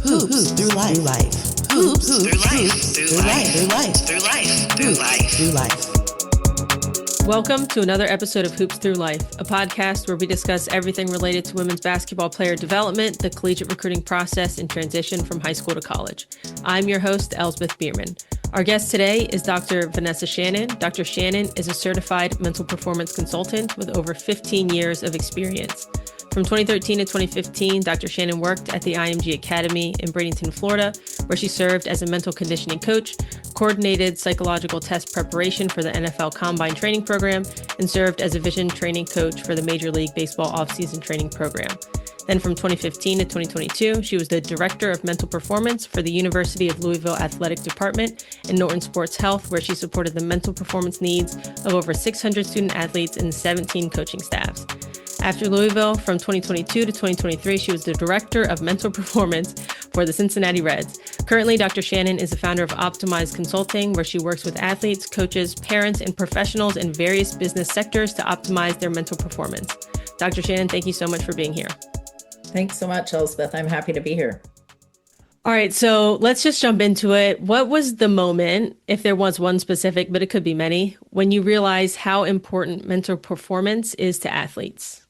Hoops through life. Hoops through life. Welcome to another episode of Hoops Through Life, a podcast where we discuss everything related to women's basketball player development, the collegiate recruiting process, and transition from high school to college. I'm your host, Elsbeth Bierman. Our guest today is Dr. Vanessa Shannon. Dr. Shannon is a certified mental performance consultant with over 15 years of experience. From 2013 to 2015, Dr. Shannon worked at the IMG Academy in Bradenton, Florida, where she served as a mental conditioning coach, coordinated psychological test preparation for the NFL Combine Training Program, and served as a vision training coach for the Major League Baseball offseason training program. Then from 2015 to 2022, she was the Director of Mental Performance for the University of Louisville Athletic Department and Norton Sports Health, where she supported the mental performance needs of over 600 student athletes and 17 coaching staffs. After Louisville, from 2022 to 2023, she was the Director of Mental Performance for the Cincinnati Reds. Currently, Dr. Shannon is the founder of Optimized Consulting, where she works with athletes, coaches, parents, and professionals in various business sectors to optimize their mental performance. Dr. Shannon, thank you so much for being here. Thanks so much, Elspeth. I'm happy to be here. All right, so let's just jump into it. What was the moment, if there was one specific, but it could be many, when you realized how important mental performance is to athletes?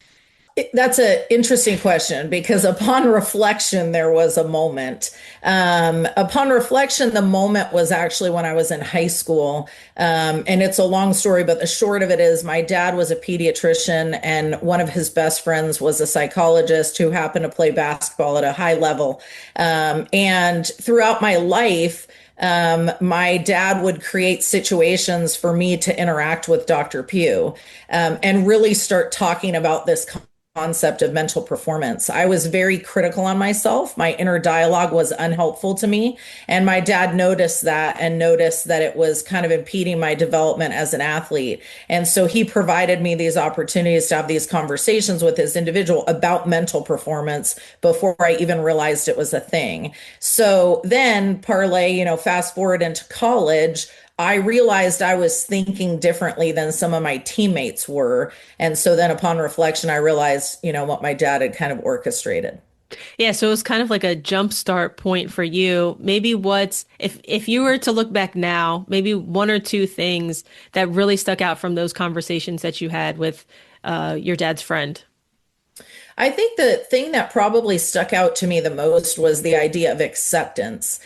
That's an interesting question because upon reflection, there was a moment. Upon reflection, the moment was actually when I was in high school. And it's a long story, but the short of it is my dad was a pediatrician and one of his best friends was a psychologist who happened to play basketball at a high level. And throughout my life, my dad would create situations for me to interact with Dr. Pugh and really start talking about this concept of mental performance. I was very critical on myself. My inner dialogue was unhelpful to me. And my dad noticed that and noticed that it was kind of impeding my development as an athlete. And so he provided me these opportunities to have these conversations with this individual about mental performance before I even realized it was a thing. So then parlay, fast forward into college, I realized I was thinking differently than some of my teammates were. And so then upon reflection, I realized, what my dad had kind of orchestrated. Yeah, so it was kind of like a jump start point for you. Maybe if you were to look back now, maybe one or two things that really stuck out from those conversations that you had with your dad's friend. I think the thing that probably stuck out to me the most was the idea of acceptance.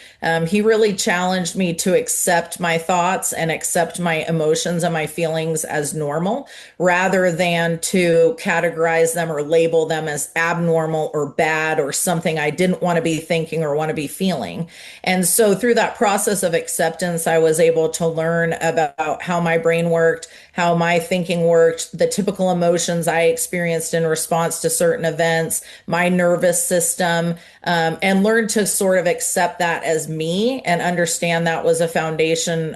He really challenged me to accept my thoughts and accept my emotions and my feelings as normal, rather than to categorize them or label them as abnormal or bad or something I didn't want to be thinking or want to be feeling. And so through that process of acceptance, I was able to learn about how my brain worked, how my thinking worked, the typical emotions I experienced in response to certain events, my nervous system, and learn to sort of accept that as me and understand that was a foundation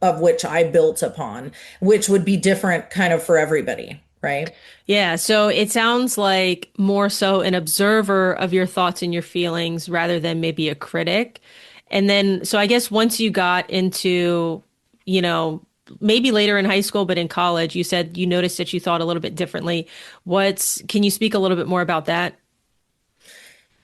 of which I built upon, which would be different kind of for everybody, right? Yeah, so it sounds like more so an observer of your thoughts and your feelings rather than maybe a critic. And then, so I guess once you got into, maybe later in high school, but in college, you said you noticed that you thought a little bit differently. Can you speak a little bit more about that?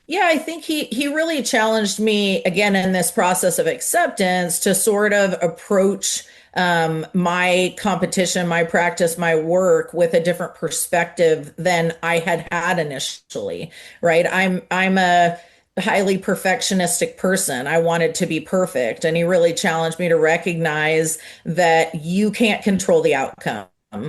Yeah, I think he really challenged me again in this process of acceptance to sort of approach my competition, my practice, my work with a different perspective than I had initially, right? I'm a highly perfectionistic person. I wanted to be perfect. And he really challenged me to recognize that you can't control the outcome.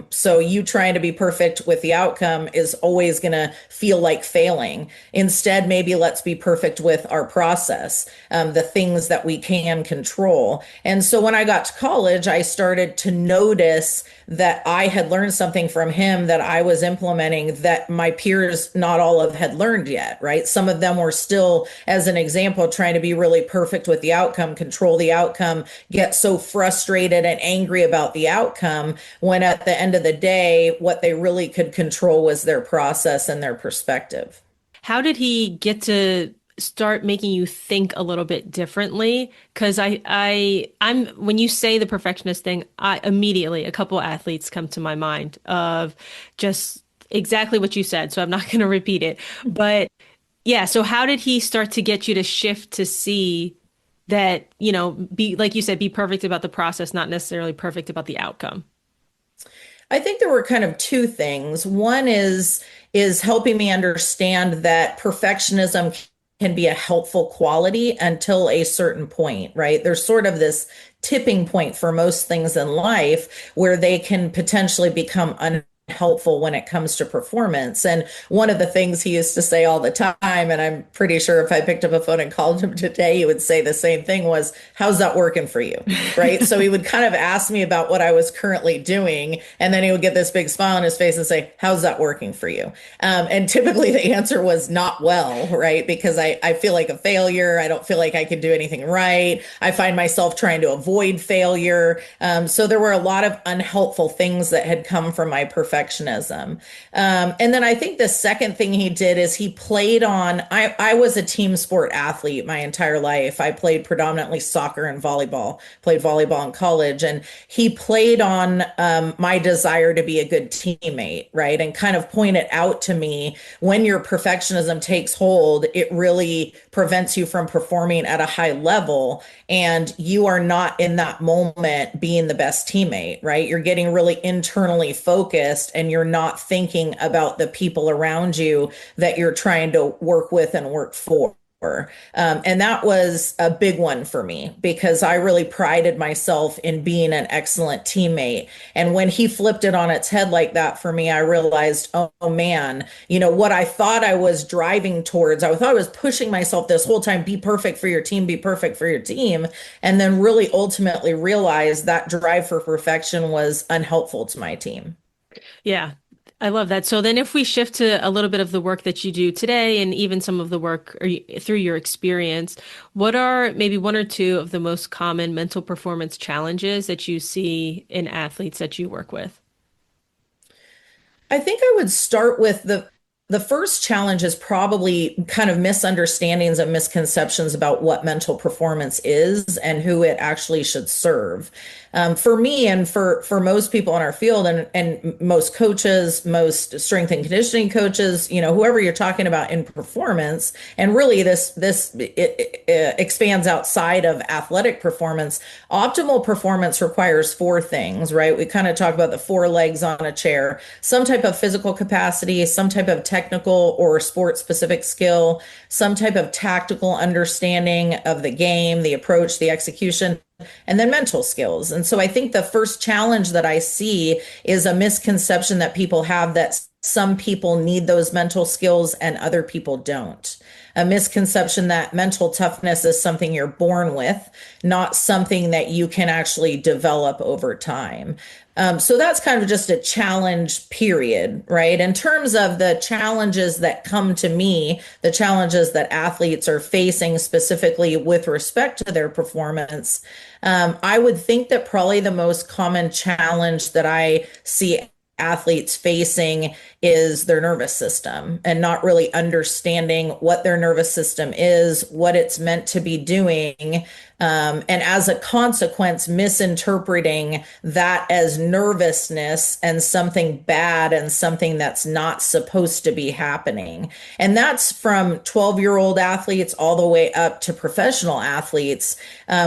So you trying to be perfect with the outcome is always going to feel like failing. Instead, maybe let's be perfect with our process, the things that we can control. And so when I got to college, I started to notice that I had learned something from him that I was implementing that my peers, not all of had learned yet, right? Some of them were still, as an example, trying to be really perfect with the outcome, control the outcome, get so frustrated and angry about the outcome, when at the end of the day, what they really could control was their process and their perspective. How did he get to start making you think a little bit differently? Because I'm when you say the perfectionist thing, I immediately a couple athletes come to my mind of just exactly what you said. So I'm not going to repeat it, but Yeah. So how did he start to get you to shift to see that, be like you said, be perfect about the process, not necessarily perfect about the outcome? I think there were kind of two things. One is helping me understand that perfectionism can be a helpful quality until a certain point, right? There's sort of this tipping point for most things in life where they can potentially become unhelpful when it comes to performance. And one of the things he used to say all the time, and I'm pretty sure if I picked up a phone and called him today, he would say the same thing was, how's that working for you? Right. So he would kind of ask me about what I was currently doing. And then he would get this big smile on his face and say, how's that working for you? And typically the answer was not well, right? Because I feel like a failure. I don't feel like I can do anything right. I find myself trying to avoid failure. So there were a lot of unhelpful things that had come from my perfectionism. And then I think the second thing he did is he played on, I was a team sport athlete my entire life. I played predominantly soccer and volleyball, played volleyball in college, and he played on my desire to be a good teammate, right? And kind of pointed out to me when your perfectionism takes hold, it really prevents you from performing at a high level. And you are not in that moment being the best teammate, right? You're getting really internally focused and you're not thinking about the people around you that you're trying to work with and work for. And that was a big one for me because I really prided myself in being an excellent teammate. And when he flipped it on its head like that for me, I realized, oh man, what I thought I was driving towards, I thought I was pushing myself this whole time, be perfect for your team, be perfect for your team. And then really ultimately realized that drive for perfection was unhelpful to my team. Yeah, I love that. So then if we shift to a little bit of the work that you do today and even some of the work through your experience, what are maybe one or two of the most common mental performance challenges that you see in athletes that you work with? I think I would start with the first challenge is probably kind of misunderstandings and misconceptions about what mental performance is and who it actually should serve. For me and for most people in our field and most coaches, most strength and conditioning coaches, whoever you're talking about in performance, and really this expands outside of athletic performance. Optimal performance requires four things, right? We kind of talk about the four legs on a chair, some type of physical capacity, some type of technical or sport specific skill, some type of tactical understanding of the game, the approach, the execution, and then mental skills. And so I think the first challenge that I see is a misconception that people have that some people need those mental skills and other people don't. A misconception that mental toughness is something you're born with, not something that you can actually develop over time. So that's kind of just a challenge period, right? In terms of the challenges that come to me, the challenges that athletes are facing specifically with respect to their performance, I would think that probably the most common challenge that I see athletes facing is their nervous system and not really understanding what their nervous system is, what it's meant to be doing, and as a consequence, misinterpreting that as nervousness and something bad and something that's not supposed to be happening. And that's from 12-year-old athletes all the way up to professional athletes,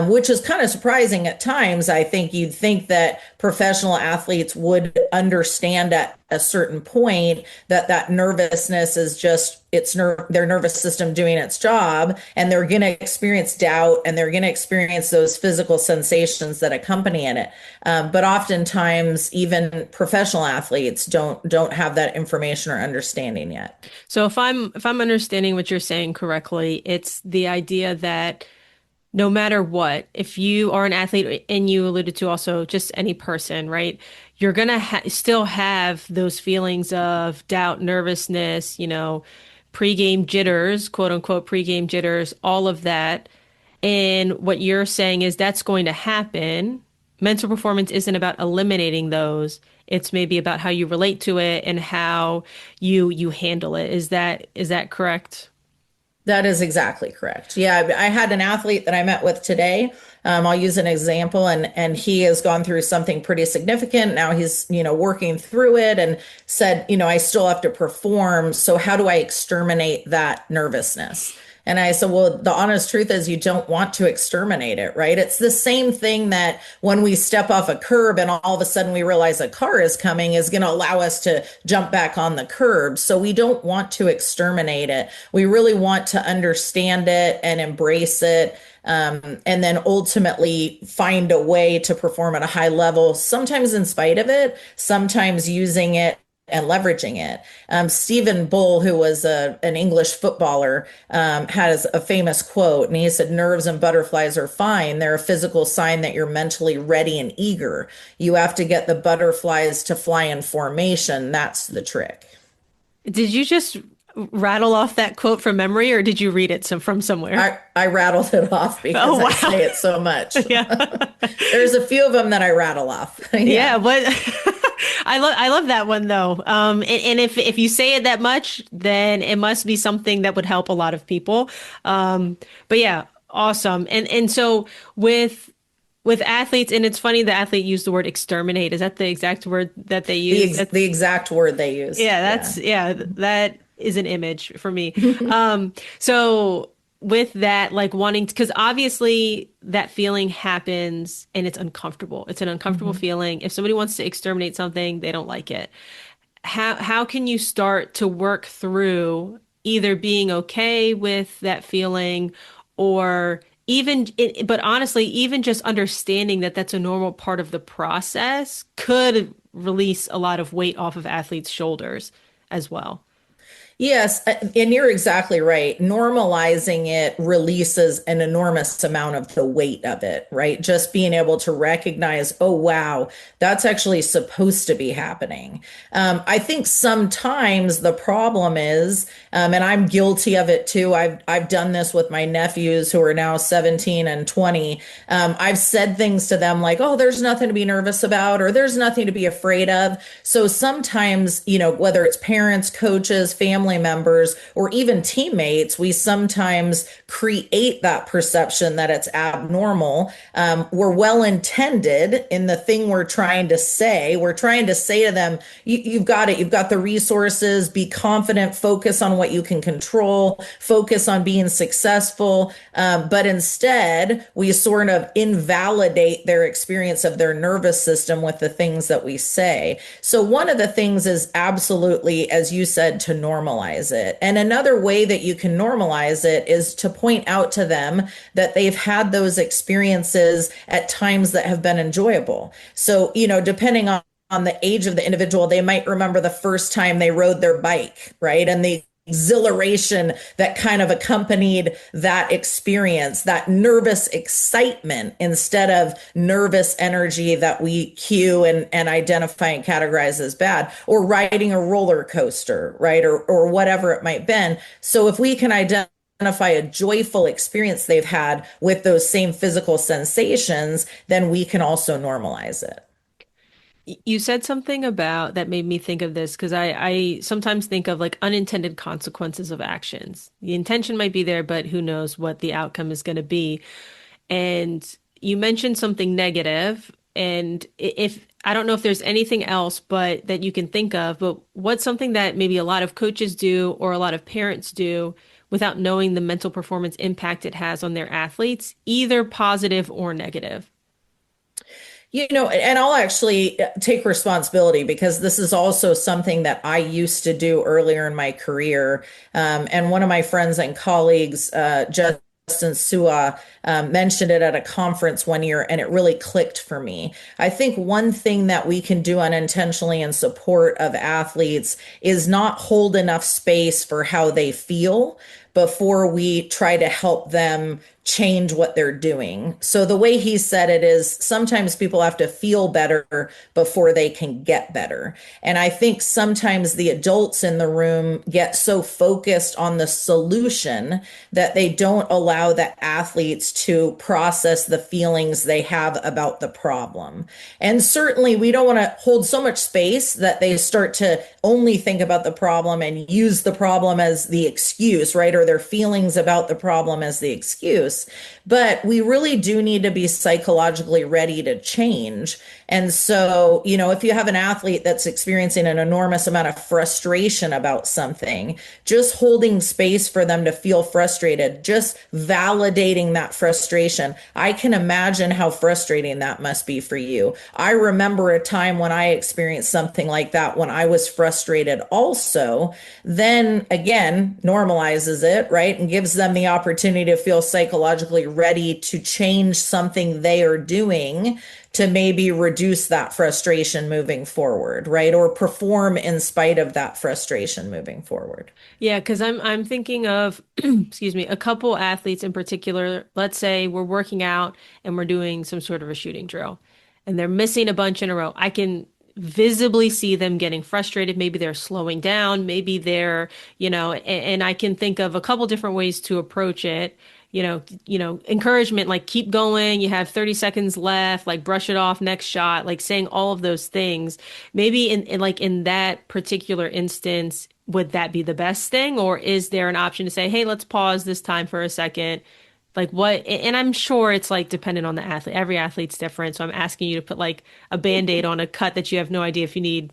which is kind of surprising at times. I think you'd think that professional athletes would understand at a certain point that nervousness is just their nervous system doing its job, and they're going to experience doubt and they're going to experience those physical sensations that accompany it. But oftentimes, even professional athletes don't have that information or understanding yet. So if I'm understanding what you're saying correctly, it's the idea that no matter what, if you are an athlete and you alluded to also just any person, right? You're going to still have those feelings of doubt, nervousness, pregame jitters, quote unquote, pregame jitters, all of that. And what you're saying is that's going to happen. Mental performance isn't about eliminating those. It's maybe about how you relate to it and how you handle it. Is that correct? That is exactly correct. Yeah, I had an athlete that I met with today. I'll use an example, and he has gone through something pretty significant. Now he's, working through it and said, I still have to perform. So how do I exterminate that nervousness? And I said, well, the honest truth is you don't want to exterminate it, right? It's the same thing that when we step off a curb and all of a sudden we realize a car is coming is going to allow us to jump back on the curb. So we don't want to exterminate it. We really want to understand it and embrace it. And then ultimately find a way to perform at a high level, sometimes in spite of it, sometimes using it and leveraging it. Stephen Bull, who was an English footballer, has a famous quote, and he said, "Nerves and butterflies are fine. They're a physical sign that you're mentally ready and eager. You have to get the butterflies to fly in formation. That's the trick." Did you just rattle off that quote from memory, or did you read it from somewhere? I rattled it off because I say it so much. Yeah. There's a few of them that I rattle off. Yeah, but I love that one though. And if you say it that much, then it must be something that would help a lot of people. But yeah, awesome. And so with athletes, and it's funny the athlete used the word exterminate. Is that the exact word that they use? The exact word they use. Yeah, that is an image for me. So with that, like wanting, because obviously that feeling happens and it's uncomfortable. It's an uncomfortable feeling. If somebody wants to exterminate something, they don't like it. How can you start to work through either being okay with that feeling, or but honestly, even just understanding that that's a normal part of the process could release a lot of weight off of athletes' shoulders as well. Yes, and you're exactly right. Normalizing it releases an enormous amount of the weight of it, right? Just being able to recognize, oh, wow, that's actually supposed to be happening. I think sometimes the problem is, and I'm guilty of it too. I've done this with my nephews who are now 17 and 20. I've said things to them like, oh, there's nothing to be nervous about, or there's nothing to be afraid of. So sometimes, whether it's parents, coaches, family members, or even teammates, we sometimes create that perception that it's abnormal. We're well intended in the thing we're trying to say. We're trying to say to them, you've got it. You've got the resources. Be confident. Focus on what you can control. Focus on being successful. But instead, we sort of invalidate their experience of their nervous system with the things that we say. So one of the things is absolutely, as you said, to normalize it. And another way that you can normalize it is to point out to them that they've had those experiences at times that have been enjoyable. So, depending on the age of the individual, they might remember the first time they rode their bike, right? And the exhilaration that kind of accompanied that experience, that nervous excitement instead of nervous energy that we cue and identify and categorize as bad, or riding a roller coaster, right? Or whatever it might be. So if we can identify a joyful experience they've had with those same physical sensations, then we can also normalize it. You said something about that made me think of this, because I sometimes think of like unintended consequences of actions. The intention might be there, but who knows what the outcome is going to be. And you mentioned something negative, and if I don't know if there's anything else but that you can think of, but what's something that maybe a lot of coaches do or a lot of parents do without knowing the mental performance impact it has on their athletes, either positive or negative? And I'll actually take responsibility, because this is also something that I used to do earlier in my career. And one of my friends and colleagues, Justin Sua, mentioned it at a conference one year, and it really clicked for me. I think one thing that we can do unintentionally in support of athletes is not hold enough space for how they feel before we try to help them change what they're doing. So the way he said it is sometimes people have to feel better before they can get better. And I think sometimes the adults in the room get so focused on the solution that they don't allow the athletes to process the feelings they have about the problem. And certainly we don't want to hold so much space that they start to only think about the problem and use the problem as the excuse, right? Or their feelings about the problem as the excuse. But we really do need to be psychologically ready to change. And so, if you have an athlete that's experiencing an enormous amount of frustration about something, just holding space for them to feel frustrated, just validating that frustration. I can imagine how frustrating that must be for you. I remember a time when I experienced something like that when I was frustrated also. Then again, normalizes it, right? And gives them the opportunity to feel psychologically ready to change something they are doing to maybe reduce that frustration moving forward, right? Or perform in spite of that frustration moving forward. Yeah, because I'm thinking of, excuse me, a couple athletes in particular. Let's say we're working out and we're doing some sort of a shooting drill, and they're missing a bunch in a row. I can visibly see them getting frustrated. Maybe they're slowing down. Maybe they're, and I can think of a couple different ways to approach it. Encouragement, like keep going. You have 30 seconds left, like brush it off, next shot, like saying all of those things. Maybe in that particular instance, would that be the best thing? Or is there an option to say, hey, let's pause this time for a second? Like what? And I'm sure it's like dependent on the athlete. Every athlete's different. So I'm asking you to put like a Band-Aid on a cut that you have no idea if you need,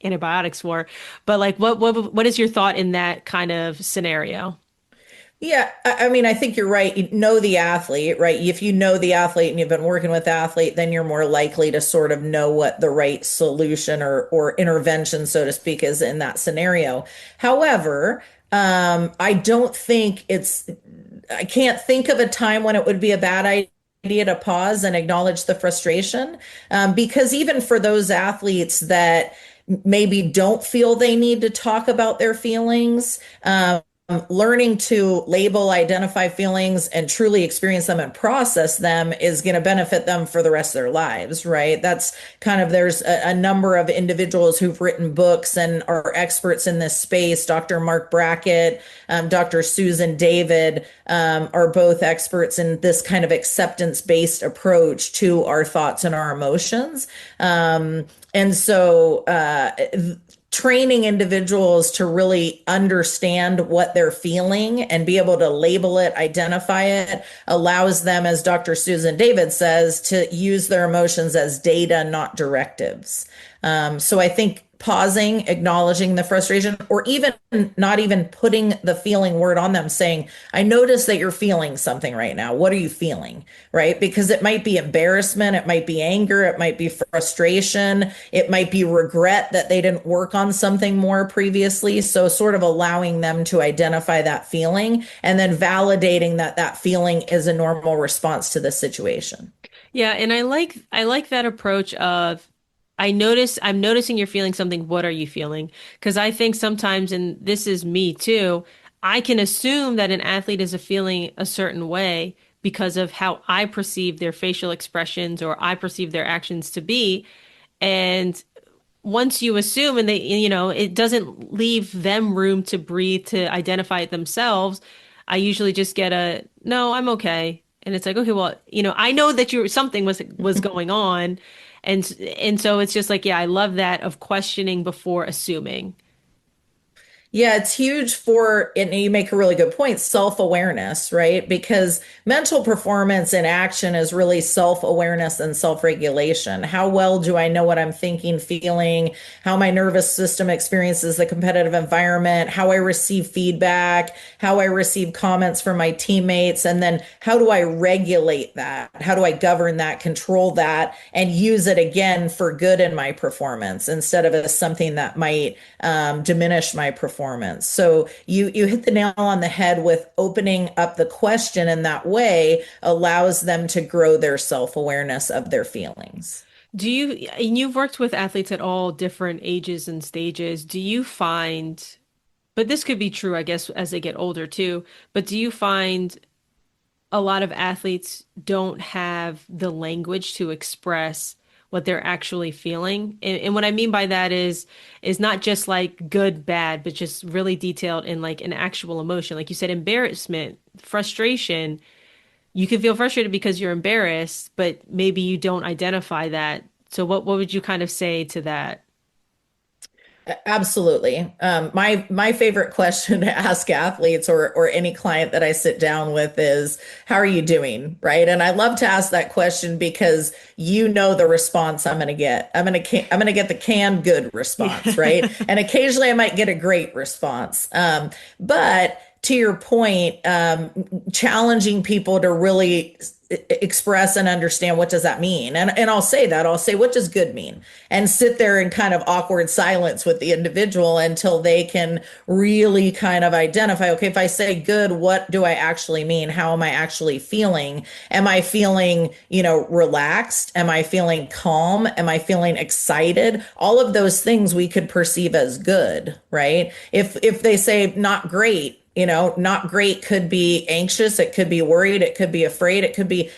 antibiotics for. But like what is your thought in that kind of scenario? Yeah, I mean, I think you're right. You know the athlete, right? If you know the athlete and you've been working with the athlete, then you're more likely to sort of know what the right solution or intervention, so to speak, is in that scenario. However, I don't think I can't think of a time when it would be a bad idea to pause and acknowledge the frustration. Because even for those athletes that maybe don't feel they need to talk about their feelings, learning to label, identify feelings, and truly experience them and process them is going to benefit them for the rest of their lives, right? That's kind of, there's a number of individuals who've written books and are experts in this space. Dr. Mark Brackett, Dr. Susan David, are both experts in this kind of acceptance-based approach to our thoughts and our emotions. Training individuals to really understand what they're feeling and be able to label it, identify it, allows them, as Dr. Susan David says, to use their emotions as data, not directives. So I think pausing, acknowledging the frustration, or even not even putting the feeling word on them, saying, I notice that you're feeling something right now. What are you feeling? Right? Because it might be embarrassment, it might be anger, it might be frustration, it might be regret that they didn't work on something more previously. So sort of allowing them to identify that feeling and then validating that that feeling is a normal response to the situation. Yeah, and I like that approach of I'm noticing you're feeling something. What are you feeling? Because I think sometimes, and this is me too, I can assume that an athlete is feeling a certain way because of how I perceive their facial expressions or I perceive their actions to be. And once you assume and it doesn't leave them room to breathe, to identify it themselves, I usually just get a, no, I'm okay. And it's like, okay, well, I know that something was going on. And so it's just like, yeah, I love that of questioning before assuming. Yeah, it's huge for, and you make a really good point, self-awareness, right? Because mental performance in action is really self-awareness and self-regulation. How well do I know what I'm thinking, feeling, how my nervous system experiences the competitive environment, how I receive feedback, how I receive comments from my teammates, and then how do I regulate that? How do I govern that, control that, and use it again for good in my performance instead of as something that might diminish my performance. So you hit the nail on the head with opening up the question in that way allows them to grow their self-awareness of their feelings. And you've worked with athletes at all different ages and stages. Do you find, but this could be true, I guess, as they get older too, but do you find a lot of athletes don't have the language to express what they're actually feeling. And what I mean by that is not just like good, bad, but just really detailed in like an actual emotion. Like you said, embarrassment, frustration. You can feel frustrated because you're embarrassed, but maybe you don't identify that. So what would you kind of say to that? Absolutely. My favorite question to ask athletes or any client that I sit down with is, "How are you doing?" Right? And I love to ask that question because you know the response I'm going to get. I'm going to get the canned good response, right? Yeah. And occasionally I might get a great response. But to your point, challenging people to really express and understand what does that mean, and I'll say, what does good mean, and sit there in kind of awkward silence with the individual until they can really kind of identify, okay, if I say good, what do I actually mean? How am I actually feeling? Am I feeling, relaxed? Am I feeling calm? Am I feeling excited? All of those things we could perceive as good, right? If they say not great, not great could be anxious, it could be worried, it could be afraid, it could be,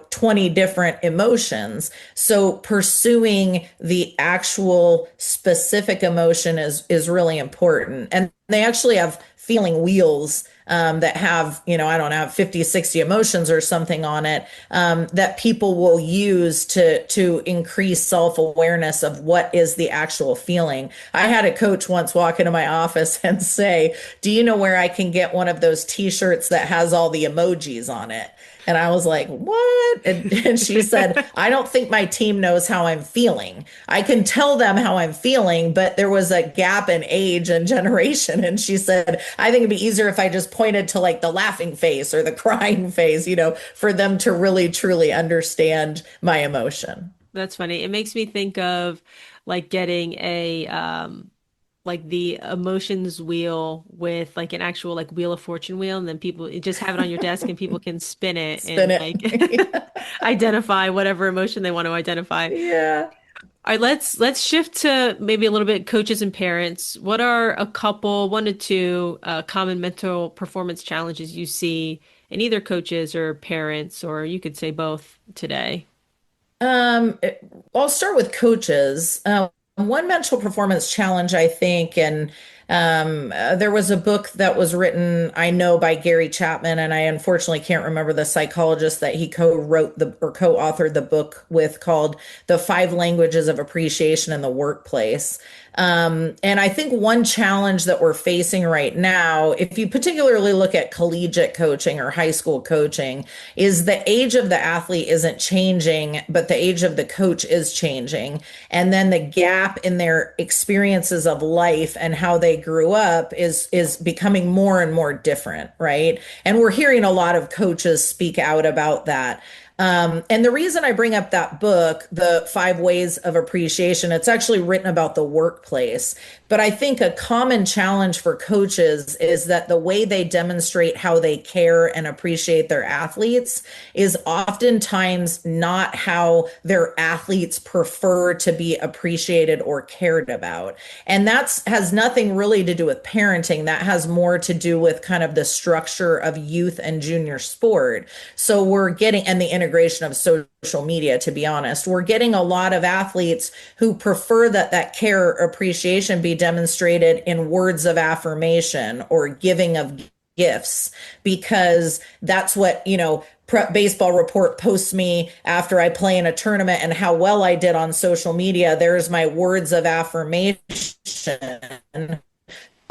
20 different emotions. So pursuing the actual specific emotion is really important. And they actually have feeling wheels that have, I don't know, 50, 60 emotions or something on it, that people will use to increase self-awareness of what is the actual feeling. I had a coach once walk into my office and say, "Do you know where I can get one of those t-shirts that has all the emojis on it?" And I was like, "What?" And she said, "I don't think my team knows how I'm feeling. I can tell them how I'm feeling, but there was a gap in age and generation." And she said, "I think it'd be easier if I just pointed to like the laughing face or the crying face, for them to really truly understand my emotion." That's funny. It makes me think of like getting a like the emotions wheel with like an actual like Wheel of Fortune wheel, and then people just have it on your desk and people can spin it Spin and it. like identify whatever emotion they want to identify. Yeah. All right, let's shift to maybe a little bit coaches and parents. What are a couple, one to two, common mental performance challenges you see in either coaches or parents, or you could say both today? Um, it- I'll start with coaches. One mental performance challenge, I think, and there was a book that was written, I know, by Gary Chapman, and I unfortunately can't remember the psychologist that he co-wrote the or co-authored the book with, called "The Five Languages of Appreciation in the Workplace." And I think one challenge that we're facing right now, if you particularly look at collegiate coaching or high school coaching, is the age of the athlete isn't changing, but the age of the coach is changing. And then the gap in their experiences of life and how they grew up is becoming more and more different, right? And we're hearing a lot of coaches speak out about that. And the reason I bring up that book, The Five Ways of Appreciation, it's actually written about the workplace. But I think a common challenge for coaches is that the way they demonstrate how they care and appreciate their athletes is oftentimes not how their athletes prefer to be appreciated or cared about. And that's has nothing really to do with parenting. That has more to do with kind of the structure of youth and junior sport. So we're getting, and the integration of social media, to be honest, we're getting a lot of athletes who prefer that care or appreciation be demonstrated in words of affirmation or giving of gifts, because that's what, Baseball Report posts me after I play in a tournament and how well I did on social media. There's my words of affirmation. So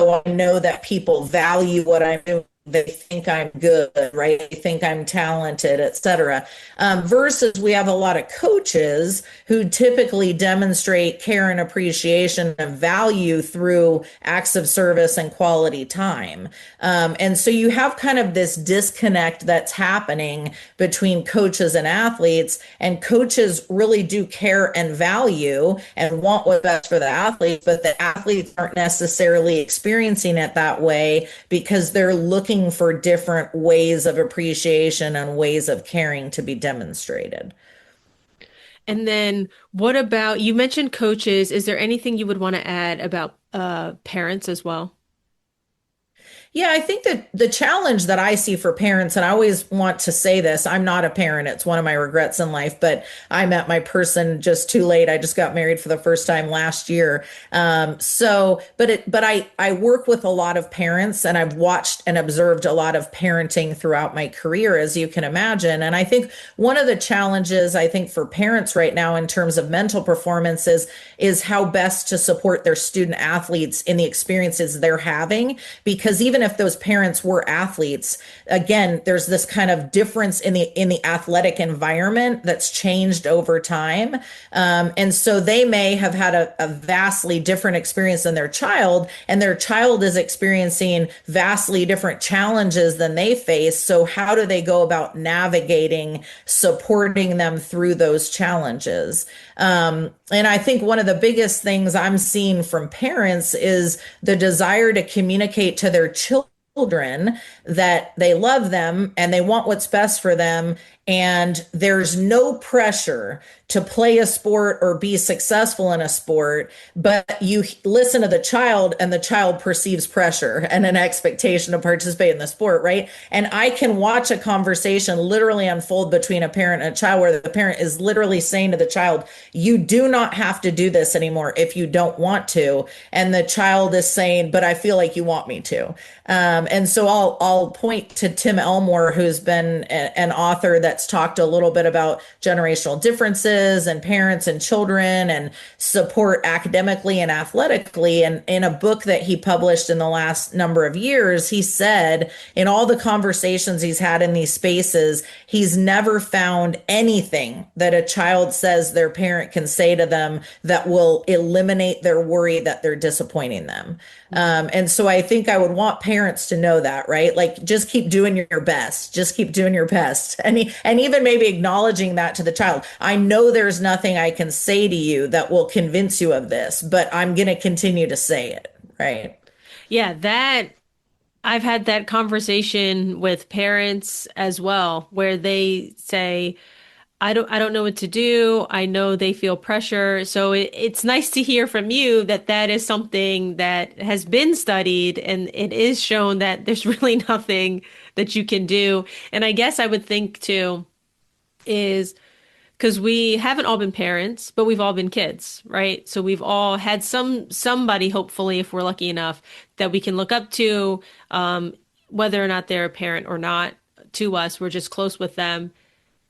I know that people value what I'm doing. They think I'm good, right? They think I'm talented, et cetera. Versus we have a lot of coaches who typically demonstrate care and appreciation and value through acts of service and quality time. And so you have kind of this disconnect that's happening between coaches and athletes, and coaches really do care and value and want what's best for the athletes, but the athletes aren't necessarily experiencing it that way because they're looking for different ways of appreciation and ways of caring to be demonstrated. And then what about, you mentioned coaches. Is there anything you would want to add about parents as well? Yeah, I think that the challenge that I see for parents, and I always want to say this, I'm not a parent. It's one of my regrets in life, but I met my person just too late. I just got married for the first time last year. But I work with a lot of parents and I've watched and observed a lot of parenting throughout my career, as you can imagine. And I think one of the challenges I think for parents right now in terms of mental performance is how best to support their student athletes in the experiences they're having. Because even if those parents were athletes, again, there's this kind of difference in the athletic environment that's changed over time. And so they may have had a vastly different experience than their child, and their child is experiencing vastly different challenges than they face. So how do they go about navigating, supporting them through those challenges? And I think one of the biggest things I'm seeing from parents is the desire to communicate to their children that they love them and they want what's best for them. And there's no pressure to play a sport or be successful in a sport, but you listen to the child and the child perceives pressure and an expectation to participate in the sport, right? And I can watch a conversation literally unfold between a parent and a child where the parent is literally saying to the child, you do not have to do this anymore if you don't want to. And the child is saying, but I feel like you want me to. And so I'll point to Tim Elmore, who's been an author that's talked a little bit about generational differences and parents and children and support academically and athletically. And in a book that he published in the last number of years, he said in all the conversations he's had in these spaces, he's never found anything that a child says their parent can say to them that will eliminate their worry that they're disappointing them. And so I think I would want parents to know that, right? Like, just keep doing your best. Just keep doing your best. And even maybe acknowledging that to the child. I know there's nothing I can say to you that will convince you of this, but I'm going to continue to say it, right? Yeah, that I've had that conversation with parents as well, where they say, I don't know what to do. I know they feel pressure. So it's nice to hear from you that that is something that has been studied and it is shown that there's really nothing that you can do. And I guess I would think too is because we haven't all been parents, but we've all been kids, right? So we've all had somebody, hopefully, if we're lucky enough, that we can look up to, whether or not they're a parent or not to us. We're just close with them.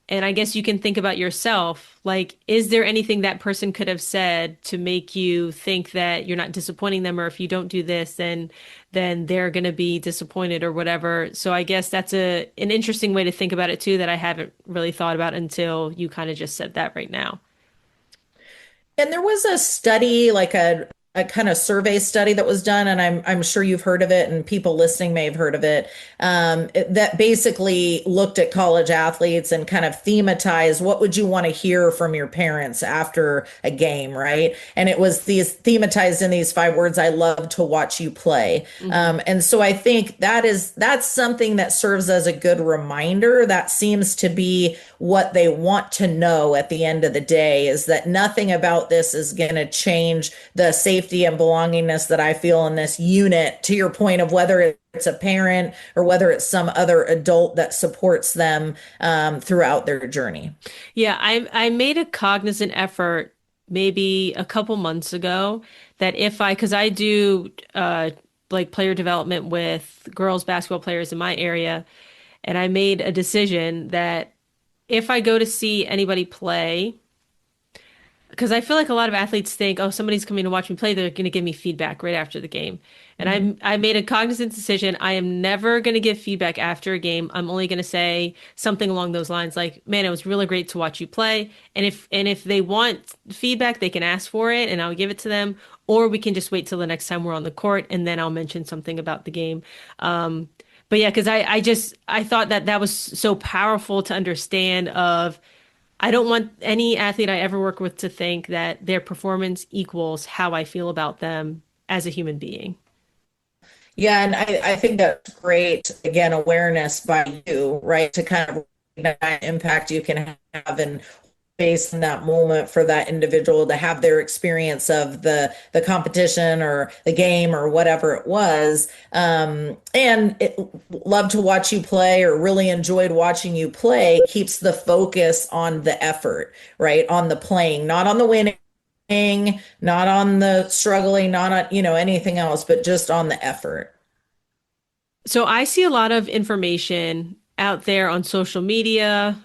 And I guess you can think about yourself, like, is there anything that person could have said to make you think that you're not disappointing them, or if you don't do this, then they're going to be disappointed or whatever. So I guess that's an interesting way to think about it too, that I haven't really thought about until you kind of just said that right now. And there was a study, like a kind of survey study that was done, and I'm sure you've heard of it, and people listening may have heard of it, that basically looked at college athletes and kind of thematized what would you want to hear from your parents after a game, right? And it was these thematized in these 5 words: I love to watch you play. And so I think that's something that serves as a good reminder. That seems to be what they want to know at the end of the day, is that nothing about this is going to change the safety and belongingness that I feel in this unit, to your point of whether it's a parent or whether it's some other adult that supports them throughout their journey. Yeah, I made a cognizant effort maybe a couple months ago that because I do like player development with girls basketball players in my area, and I made a decision that if I go to see anybody play, because I feel like a lot of athletes think, oh, somebody's coming to watch me play, they're going to give me feedback right after the game. And I made a cognizant decision. I am never going to give feedback after a game. I'm only going to say something along those lines, like, man, it was really great to watch you play. And if they want feedback, they can ask for it and I'll give it to them. Or we can just wait till the next time we're on the court and then I'll mention something about the game. But yeah, because I thought that was so powerful to understand of, I don't want any athlete I ever work with to think that their performance equals how I feel about them as a human being. Yeah, and I think that's great. Again, awareness by you, right? To kind of recognize the impact you can have and space in that moment for that individual to have their experience of the competition or the game or whatever it was. And it, love to watch you play or really enjoyed watching you play keeps the focus on the effort, right? On the playing, not on the winning, not on the struggling, not on, anything else, but just on the effort. So I see a lot of information out there on social media,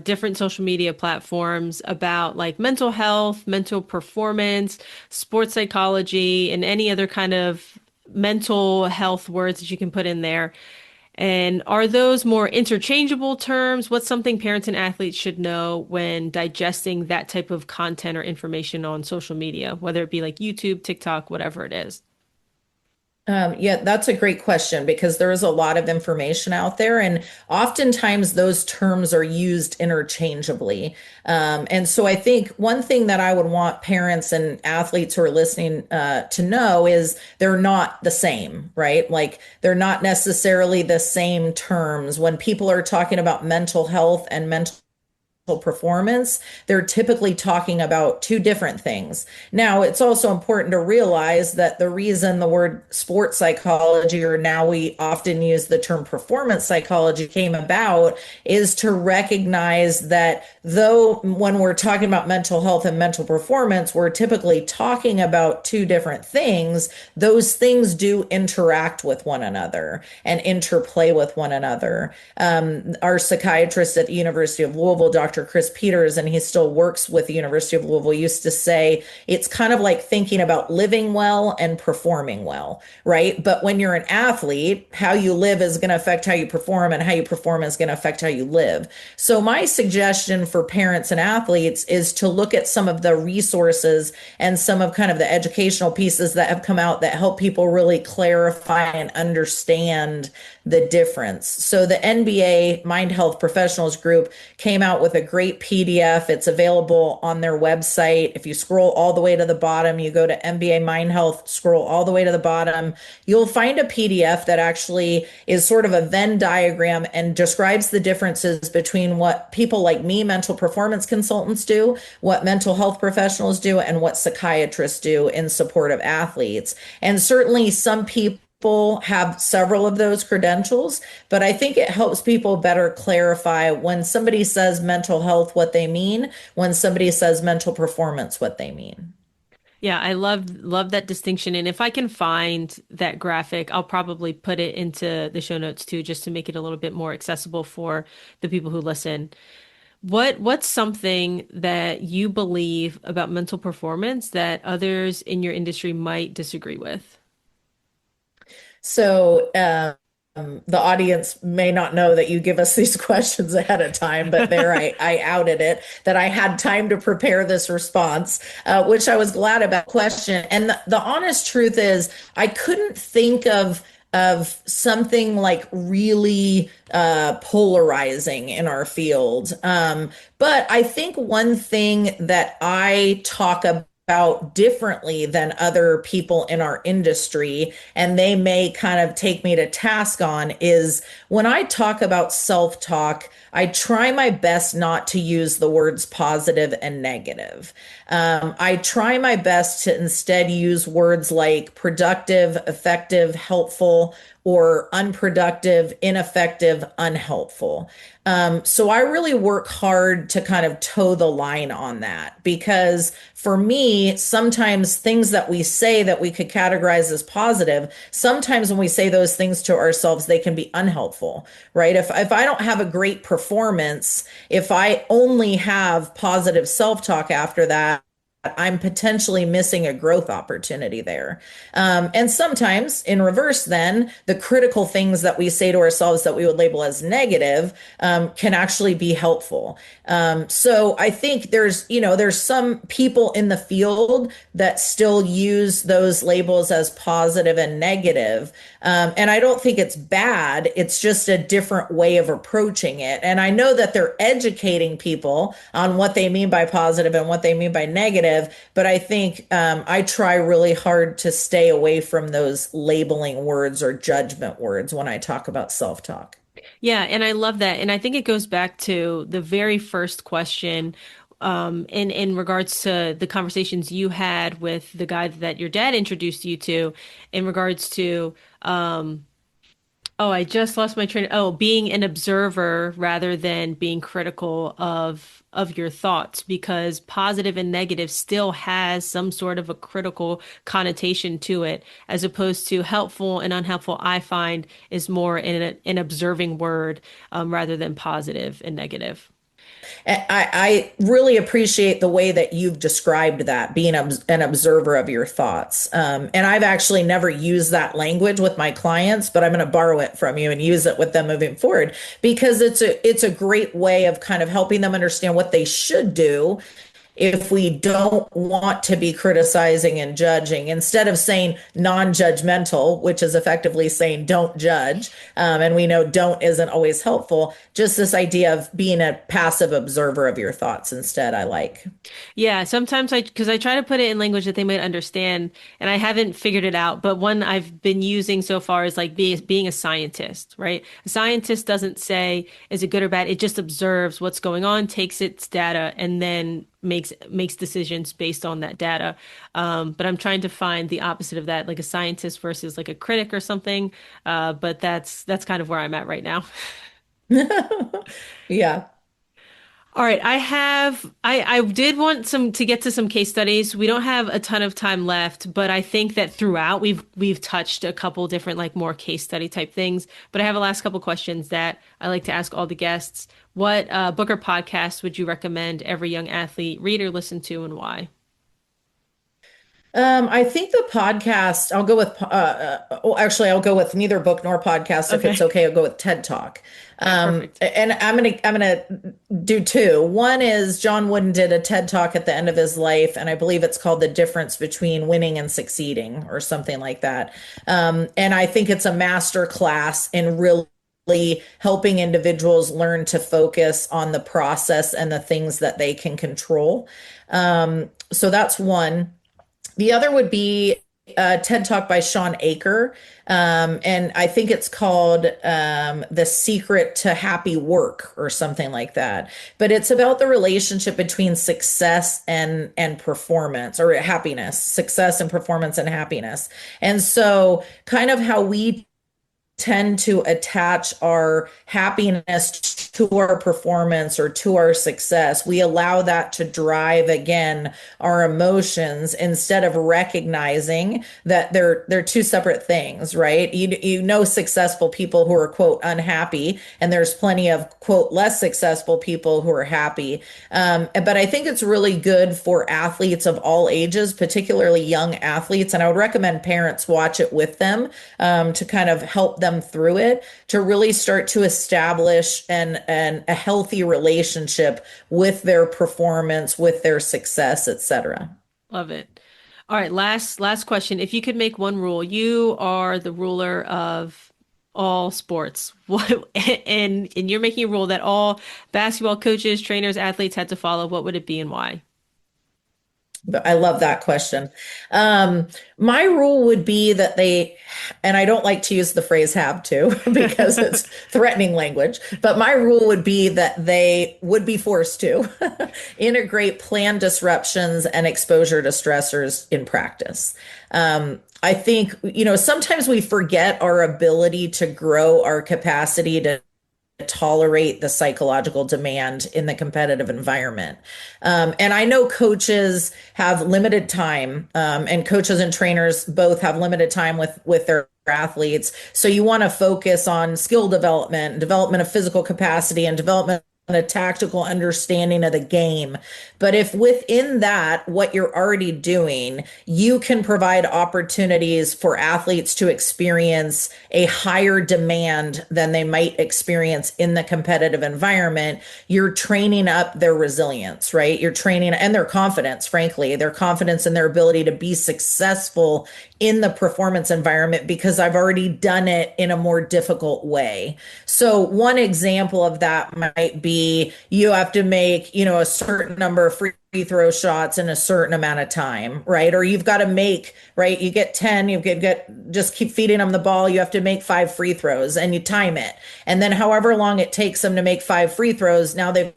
different social media platforms about like mental health, mental performance, sports psychology, and any other kind of mental health words that you can put in there. And are those more interchangeable terms? What's something parents and athletes should know when digesting that type of content or information on social media, whether it be like YouTube, TikTok, whatever it is? Yeah, that's a great question because there is a lot of information out there, and oftentimes those terms are used interchangeably. And so I think one thing that I would want parents and athletes who are listening to know is they're not the same, right? Like they're not necessarily the same terms. When people are talking about mental health and mental performance, they're typically talking about two different things. Now, it's also important to realize that the reason the word sports psychology, or now we often use the term performance psychology, came about is to recognize that though when we're talking about mental health and mental performance, we're typically talking about two different things, those things do interact with one another and interplay with one another. Our psychiatrist at the University of Louisville, Dr. Chris Peters, and he still works with the University of Louisville, used to say it's kind of like thinking about living well and performing well, right? But when you're an athlete, how you live is going to affect how you perform, and how you perform is going to affect how you live. So my suggestion for parents and athletes is to look at some of the resources and some of kind of the educational pieces that have come out that help people really clarify and understand the difference. So the NBA Mind Health Professionals Group came out with a great PDF. It's available on their website. If you scroll all the way to the bottom, you go to NBA Mind Health, scroll all the way to the bottom, you'll find a PDF that actually is sort of a Venn diagram and describes the differences between what people like me, mental performance consultants, do, what mental health professionals do, and what psychiatrists do in support of athletes. And certainly some people have several of those credentials, but I think it helps people better clarify when somebody says mental health, what they mean, when somebody says mental performance, what they mean. Yeah, I love that distinction. And if I can find that graphic, I'll probably put it into the show notes too, just to make it a little bit more accessible for the people who listen. What's something that you believe about mental performance that others in your industry might disagree with? So, the audience may not know that you give us these questions ahead of time, but there I outed it that I had time to prepare this response, which I was glad about. Question. And the honest truth is, I couldn't think of something like really polarizing in our field. But I think one thing that I talk about differently than other people in our industry, and they may kind of take me to task on, is when I talk about self-talk, I try my best not to use the words positive and negative. I try my best to instead use words like productive, effective, helpful, or unproductive, ineffective, unhelpful. So I really work hard to kind of toe the line on that because for me, sometimes things that we say that we could categorize as positive, sometimes when we say those things to ourselves, they can be unhelpful, right? If I don't have a great performance, if I only have positive self-talk after that, I'm potentially missing a growth opportunity there. And sometimes in reverse, then the critical things that we say to ourselves that we would label as negative can actually be helpful. So I think there's some people in the field that still use those labels as positive and negative. And I don't think it's bad. It's just a different way of approaching it. And I know that they're educating people on what they mean by positive and what they mean by negative. But I think I try really hard to stay away from those labeling words or judgment words when I talk about self-talk. Yeah, and I love that. And I think it goes back to the very first question. in regards to the conversations you had with the guy that your dad introduced you to, in regards to oh, I just lost my train. Oh, being an observer rather than being critical of your thoughts, because positive and negative still has some sort of a critical connotation to it, as opposed to helpful and unhelpful. I find is more in an observing word, rather than positive and negative. I really appreciate the way that you've described that, being an observer of your thoughts. And I've actually never used that language with my clients, but I'm going to borrow it from you and use it with them moving forward because it's a great way of kind of helping them understand what they should do if we don't want to be criticizing and judging, instead of saying non-judgmental, which is effectively saying don't judge. And we know don't isn't always helpful. Just this idea of being a passive observer of your thoughts instead, I like. Yeah, sometimes because I try to put it in language that they might understand, and I haven't figured it out. But one I've been using so far is like being a scientist, right? A scientist doesn't say, is it good or bad? It just observes what's going on, takes its data, and then makes decisions based on that data. But I'm trying to find the opposite of that, like a scientist versus like a critic or something. But that's kind of where I'm at right now. Yeah. All right, I did want some to get to some case studies. We don't have a ton of time left, but I think that throughout we've touched a couple different like more case study type things. But I have a last couple questions that I like to ask all the guests. What book or podcast would you recommend every young athlete read or listen to, and why? I think the podcast, I'll go with, well, actually, I'll go with neither book nor podcast. If it's Okay. okay, I'll go with TED Talk. All right, perfect. And I'm gonna do two. One is John Wooden did a TED Talk at the end of his life, and I believe it's called The Difference Between Winning and Succeeding or something like that. And I think it's a master class in really helping individuals learn to focus on the process and the things that they can control. So that's one. The other would be a TED Talk by Sean Aker. And I think it's called The Secret to Happy Work or something like that. But it's about the relationship between success and performance, or happiness, success and performance and happiness. And so kind of how we tend to attach our happiness to our performance or to our success. We allow that to drive again our emotions instead of recognizing that they're two separate things, right? You know successful people who are quote unhappy, and there's plenty of quote less successful people who are happy. But I think it's really good for athletes of all ages, particularly young athletes, and I would recommend parents watch it with them to kind of help them through it, to really start to establish and a healthy relationship with their performance, with their success, etc. Love it. All right, last question. If you could make one rule, you are the ruler of all sports. What and you're making a rule that all basketball coaches, trainers, athletes had to follow. What would it be and why? I love that question. My rule would be that they, and I don't like to use the phrase have to because it's threatening language, but my rule would be that they would be forced to integrate planned disruptions and exposure to stressors in practice. I think, sometimes we forget our ability to grow our capacity to tolerate the psychological demand in the competitive environment. And I know coaches have limited time, and coaches and trainers both have limited time with their athletes. So you want to focus on skill development, development of physical capacity, and development a tactical understanding of the game. But if within that, what you're already doing, you can provide opportunities for athletes to experience a higher demand than they might experience in the competitive environment, you're training up their resilience, right? You're training and their confidence, frankly, their confidence in their ability to be successful in the performance environment because I've already done it in a more difficult way. So one example of that might be you have to make, a certain number of free throw shots in a certain amount of time, right? Or you've got to make, right? You get 10, you get just keep feeding them the ball. You have to make 5 free throws and you time it. And then however long it takes them to make 5 free throws, now they've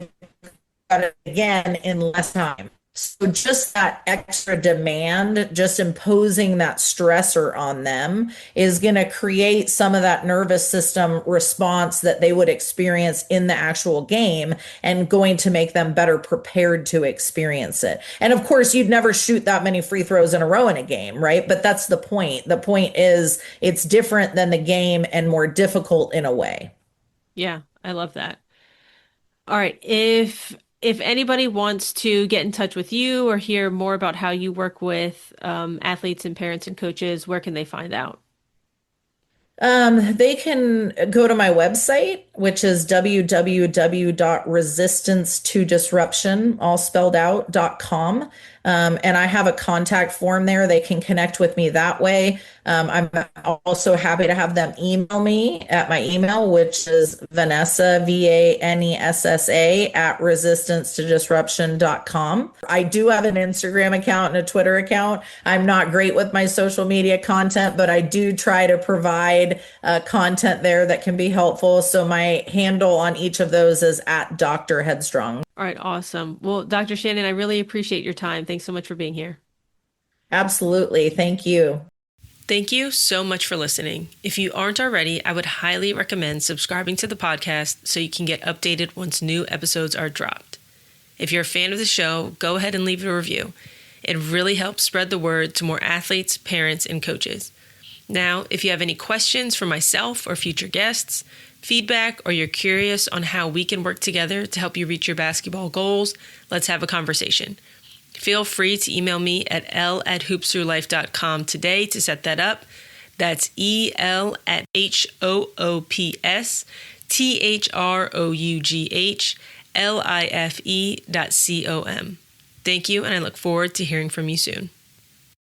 about it again in less time. So just that extra demand, just imposing that stressor on them is going to create some of that nervous system response that they would experience in the actual game and going to make them better prepared to experience it. And of course, you'd never shoot that many free throws in a row in a game, right? But that's the point. The point is it's different than the game and more difficult in a way. Yeah, I love that. All right. If anybody wants to get in touch with you or hear more about how you work with athletes and parents and coaches, where can they find out? They can go to my website, which is www.resistance2disruption, all spelled out.com. And I have a contact form there. They can connect with me that way. I'm also happy to have them email me at my email, which is Vanessa, Vanessa, at resistance2disruption.com. I do have an Instagram account and a Twitter account. I'm not great with my social media content, but I do try to provide content there that can be helpful. So my handle on each of those is at Dr. Headstrong. All right, awesome. Well, Dr. Shannon, I really appreciate your time. Thanks so much for being here. Absolutely. Thank you. Thank you so much for listening. If you aren't already, I would highly recommend subscribing to the podcast so you can get updated once new episodes are dropped. If you're a fan of the show, go ahead and leave a review. It really helps spread the word to more athletes, parents, and coaches. Now, if you have any questions for myself or future guests, feedback, or you're curious on how we can work together to help you reach your basketball goals, let's have a conversation. Feel free to email me at l@hoopsthroughlife.com today to set that up. That's EL@HOOPSTHROUGHLIFE.com. Thank you, and I look forward to hearing from you soon.